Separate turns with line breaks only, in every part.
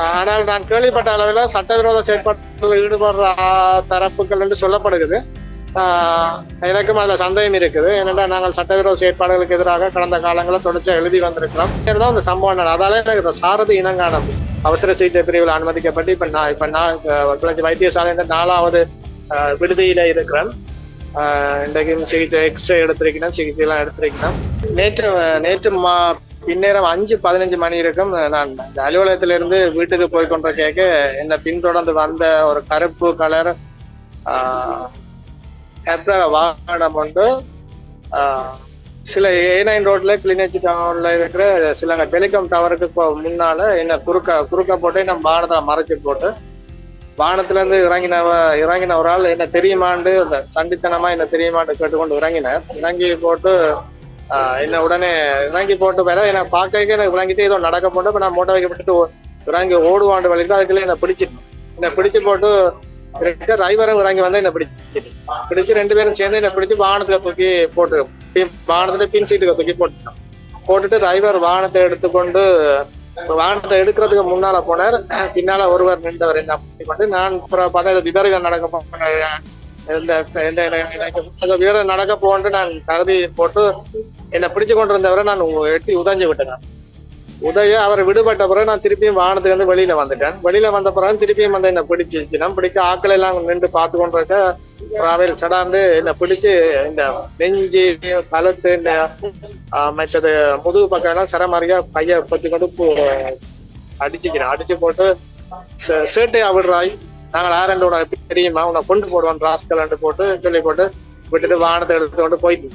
ஆனால் நான் கேள்விப்பட்ட அளவில் சட்டவிரோத செயற்பாட்டில் ஈடுபடுற தரப்புகள் என்று சொல்லப்படுகிறது. எனக்கும் அதுல சந்தேகம் இருக்குது. ஏனென்றால் நாங்கள் சட்டவிரோத செயற்பாடுகளுக்கு எதிராக கடந்த காலங்களில் தொடர்ச்சியாக எழுதி வந்திருக்கிறோம். தான் இந்த சம்பவம் அதால எனக்கு சாரதி இனங்கானம் அவசர சிகிச்சை பிரிவில் அனுமதிக்கப்பட்டு இப்ப நான் குழந்தை வைத்தியசாலை 4வது விடுதியில இருக்கிறேன். இன்றைக்கும் சிகிச்சை எக்ஸ்ரே எடுத்திருக்கணும், சிகிச்சை எல்லாம் எடுத்திருக்கணும். நேற்று பின்னேரம் 5:15 மணி இருக்கும். நான் இந்த அலுவலகத்திலிருந்து வீட்டுக்கு போய் கொண்ட கேட்க என்னை பின்தொடர்ந்து வந்த ஒரு கருப்பு கலர் வாகனம் உண்டு. சில A9 ரோட்ல கிளிநொச்சி டவுன்ல இருக்கிற சில டெலிகாம் டவருக்கு முன்னால என்ன குறுக்க போட்டு என்ன வாகனத்தை மறைச்சு போட்டு வாகனத்துல இருந்து இறங்கின ஒரு ஆள் என்ன தெரியுமாண்டு சண்டித்தனமா என்ன தெரியுமாண்டு கேட்டுக்கொண்டு இறங்கி போட்டு என்ன உடனே இறங்கி போட்டு வேற என்ன பார்க்க எனக்கு விளங்கிட்டு ஏதோ நடக்க போட்டு இப்ப நான் மோட்டோ வைக்கப்பட்டு இறங்கி ஓடுவாண்டு வலிக்கு அதுக்குள்ள என்ன பிடிச்சு போட்டு டிரைவரும் இறங்கி வந்து என்ன பிடிச்சு 2 பேரும் சேர்ந்து என்ன பிடிச்சு வாகனத்துல தூக்கி போட்டு வாகனத்துல பின் சீட்டுக்கு தூக்கி போட்டுட்டு டிரைவர் வாகனத்தை எடுத்துக்கொண்டு வாகனத்தை எடுக்கிறதுக்கு முன்னால போனார். பின்னால ஒருவர் நின்றவர் என்ன கொண்டு நான் பார்த்தா விபரீதம் விபரீதம் நடக்க போன்று நான் கருதி போட்டு என்னை பிடிச்சு கொண்டு இருந்தவரை நான் எட்டி உதஞ்சு விட்டேன். அவர் விடுபட்ட பிறகு நான் திருப்பியும் வாகனத்துக்கு வந்து வெளியில வந்த பிறகு திருப்பியும் வந்து என்ன பிடிக்க ஆக்கள் எல்லாம் நின்று பார்த்து கொண்டிருக்க அவையில் சடார்ந்து என்னை பிடிச்சு இந்த நெஞ்சு கழுத்து இந்த மற்றது முதுகு பக்கம் எல்லாம் சரமாரியா பைய பத்தி கொண்டு அடிச்சு போட்டு சேட்டையா விடுறாய், நாங்கள் ஆரண்டு உனக்கு தெரியுமா, உன்னை கொண்டு போடுவான் ராஸ்கல் போட்டு சொல்லி போட்டு விட்டுட்டு வாகனத்தை எடுத்து கொண்டு போயிட்டு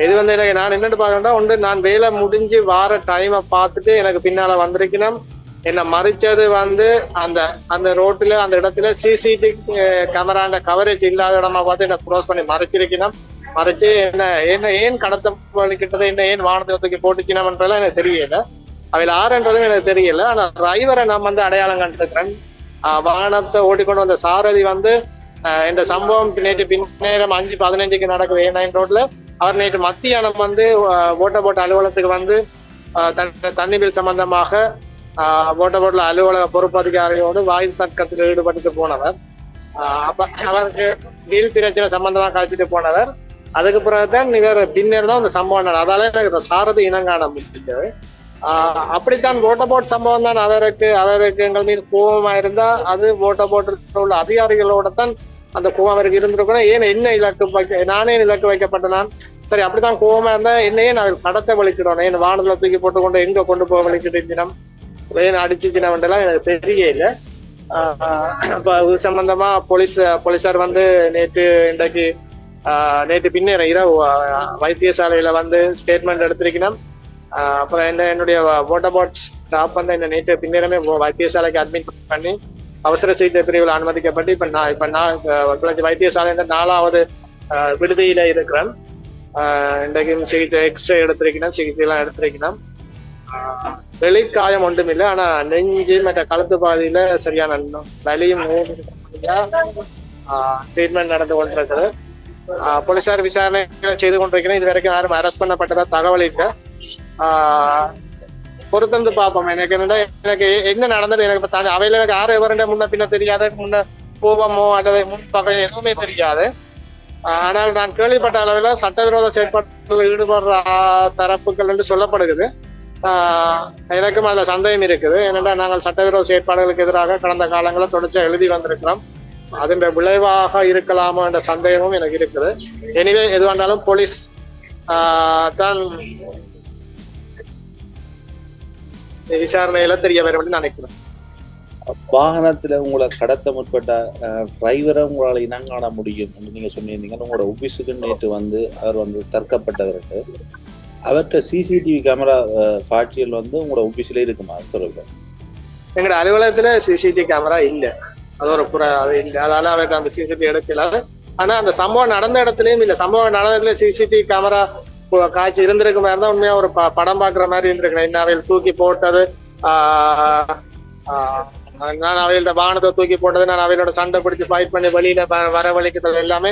இது வந்து எனக்கு நான் என்னன்னு பாக்கணும்னா நான் வேலை முடிஞ்சு வார டைமை பார்த்துட்டு எனக்கு பின்னால வந்திருக்கணும். என்னை மறைச்சது வந்து அந்த ரோட்டுல அந்த இடத்துல சிசிடிவி கேமராண்ட கவரேஜ் இல்லாத இடமா பார்த்து என்ன க்ரோஸ் பண்ணி மறைச்சு என்ன ஏன் கடத்த வலிக்கிட்டது என்ன ஏன் வாகனத்தை தூக்கி போட்டுச்சினம்ன்றதுலாம் எனக்கு தெரியல. அவையில் ஆறுன்றதும் எனக்கு தெரியல. ஆனா டிரைவரை நான் வந்து அடையாளம் கண்டிருக்கிறேன். வாகனத்தை ஓட்டிக்கொண்டு வந்த சாரதி வந்து இந்த சம்பவம் நேற்று பின்னேரம் 5:15 நடக்குது A9 ரோட்ல. அவர் நேற்று மத்தியானம் வந்து ஓட்ட அலுவலகத்துக்கு வந்து தண்ணி பில் சம்பந்தமாக ஓட்ட அலுவலக பொறுப்பதிகாரியோடு வாயு தர்க்கத்தில் ஈடுபட்டு போனவர். அப்ப அவருக்கு வீல் பிரச்சனை சம்பந்தமா கழிச்சிட்டு போனவர். அதுக்கு பிறகுதான் இவர் பின்னர் தான் இந்த சம்பவம். அதால எனக்கு சாரதி இனங்காண முடிஞ்சது. அப்படித்தான் ஓட்ட சம்பவம் தான் அவருக்கு எங்கள் மீது கோபமா இருந்தா அது ஓட்ட உள்ள அதிகாரிகளோட தான் அந்த கோபம் அவருக்கு இருந்திருக்கணும். ஏன் என்ன நானே இலக்கு வைக்கப்பட்டேன். சரி, அப்படித்தான் கோபமா இருந்தா என்னையே நான் கடத்த வலிக்கிடணும், என் வானத்துல தூக்கி போட்டு எங்க கொண்டு போக வலிக்கிட்டு ஏன் அடிச்சுச்சினவெல்லாம் எனக்கு தெரிய இல்லை. இது சம்பந்தமா போலீசார் வந்து நேற்று பின்னேற இரவு வைத்தியசாலையில வந்து ஸ்டேட்மெண்ட் எடுத்திருக்கணும். அப்புறம் என்னுடைய ஓட்டபோட் ஸ்டாப் வந்து என்ன நேற்று பின்னேரமே வைத்தியசாலைக்கு அட்மிட் பண்ணி அவசர சிகிச்சை பிரிவில் அனுமதிக்கப்பட்டு இப்ப நான் வைத்தியசாலை 4வது விடுதியில இருக்கிறேன். இன்றைக்கும் சிகிச்சை எக்ஸ்ரே எடுத்திருக்கணும், சிகிச்சை எல்லாம் எடுத்திருக்கணும். வெளிக்காயம் ஒன்றும் இல்லை. ஆனா நெஞ்சு மற்ற கழுத்து பாதியில சரியான வலியும் ட்ரீட்மெண்ட் நடந்து கொண்டிருக்குது. போலீசார் விசாரணைகளை செய்து கொண்டிருக்கிறேன். இது வரைக்கும் யாரும் அரெஸ்ட் பண்ணப்பட்டதா தகவல் இல்லை. பொறுத்திருந்து பார்ப்போம். எனக்கு என்ன நடந்தது எனக்கு அவையில எனக்கு யாரு எவருண்ட முன்ன பின்ன தெரியாது, முன்ன கோபமோ அல்லது முன் பகையோ எதுவுமே தெரியாது. ஆனால் நான் கேள்விப்பட்ட அளவில் சட்டவிரோத செயற்பாட்டில் ஈடுபடுற தரப்புகள் என்று சொல்லப்படுகிறது. எனக்கும் அதுல சந்தேகம் இருக்குது. ஏனென்றால் நாங்கள் சட்டவிரோத செயற்பாடுகளுக்கு எதிராக கடந்த காலங்களில் தொடர்ச்சியாக எழுதி வந்திருக்கிறோம். அதன் விளைவாக இருக்கலாமா என்ற சந்தேகமும் எனக்கு இருக்குது. எனவே எதுவாண்டாலும் போலீஸ் தான் விசாரணையில தெரிய வரும் நினைக்கிறேன்.
வாகனத்துல உங்களை கடத்த முற்பட்ட டிரைவரை உங்களால இனங்காண முடியும் என்று நீங்க சொன்னிருந்தீங்க. உங்களோட ஆபீஸுக்கு நேற்று வந்து அவர் வந்து தற்கப்பட்டவருக்கு அவர்கிட்ட சிசிடிவி கேமரா காட்சிகள் வந்து உங்களோட ஆபீஸ்ல இருக்குமா? சொல்லுங்க.
எங்களோட அலுவலகத்துல சிசிடிவி கேமரா இல்லை, அது ஒரு அது இல்லை. அதனால அவர்கிட்ட அந்த சிசிடிவி எடுக்கல. ஆனா அந்த சம்பவம் நடந்த இடத்துலயும் இல்லை. சம்பவம் நடந்த இடத்துல சிசிடிவி கேமரா காட்சி இருந்திருக்க மாதிரி தான் உண்மையா ஒரு படம் பாக்குற மாதிரி இருந்திருக்கேன். என்ன அவையில் தூக்கி போட்டது, நான் அவையில வாகனத்தை தூக்கி போட்டது, நான் அவையோட சண்டை பிடிச்சு ஃபைட் பண்ணி வெளியில வர வலிக்கிறது எல்லாமே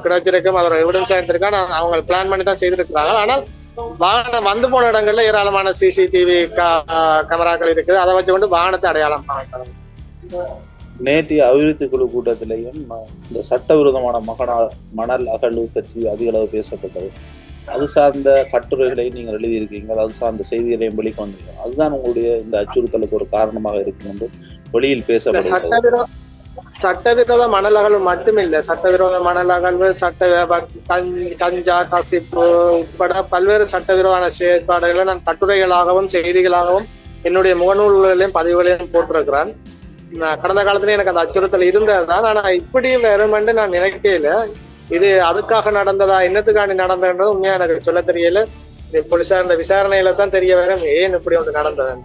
கிடைச்சிருக்கும். அதோட எவிடன்ஸா இருந்திருக்கா. அவங்க பிளான் பண்ணி தான் செய்திருக்கிறாங்க. ஆனால் வாகனம் வந்து போன இடங்கள்ல ஏராளமான சிசிடிவி கேமராக்கள் இருக்குது. அதை வச்சு கொண்டு வாகனத்தை அடையாளம் காணலாம்.
நேற்றைய அபிவிருத்தி குழு கூட்டத்திலையும் இந்த சட்டவிரோதமான மணல் அகழ்வு பற்றி அதிக அளவு பேசப்பட்டது. அது சார்ந்த கட்டுரைகளை நீங்கள் எழுதியிருக்கீங்க, அது சார்ந்த செய்திகளையும் வெளிக்கொண்டீங்க. அதுதான் உங்களுடைய இந்த அச்சுறுத்தலுக்கு ஒரு காரணமாக இருக்கும் என்று வெளியில் பேசப்படுகிறது.
சட்டவிரோத மணல் அகழ்வு மட்டுமில்லை, சட்டவிரோத மணல் அகழ்வு, கஞ்சா, கசிப்பு உட்பட பல்வேறு சட்டவிரோத செயற்பாடுகளை நான் கட்டுரைகளாகவும் செய்திகளாகவும் என்னுடைய முகநூல்களையும் பதிவுகளையும் போட்டிருக்கிறேன். கடந்த காலத்துல எனக்கு அந்த அச்சுறுத்தல் இருந்ததுதான். ஆனா இப்படி வருமென்று நான் நினைக்கல. இது அதுக்காக நடந்ததா, என்னத்துக்காண்டி நடந்ததுன்றது உண்மையா எனக்கு சொல்ல தெரியல. போலீசார் இந்த விசாரணையில தான் தெரிய வரும் ஏன் இப்படி ஒன்று நடந்ததுன்னு.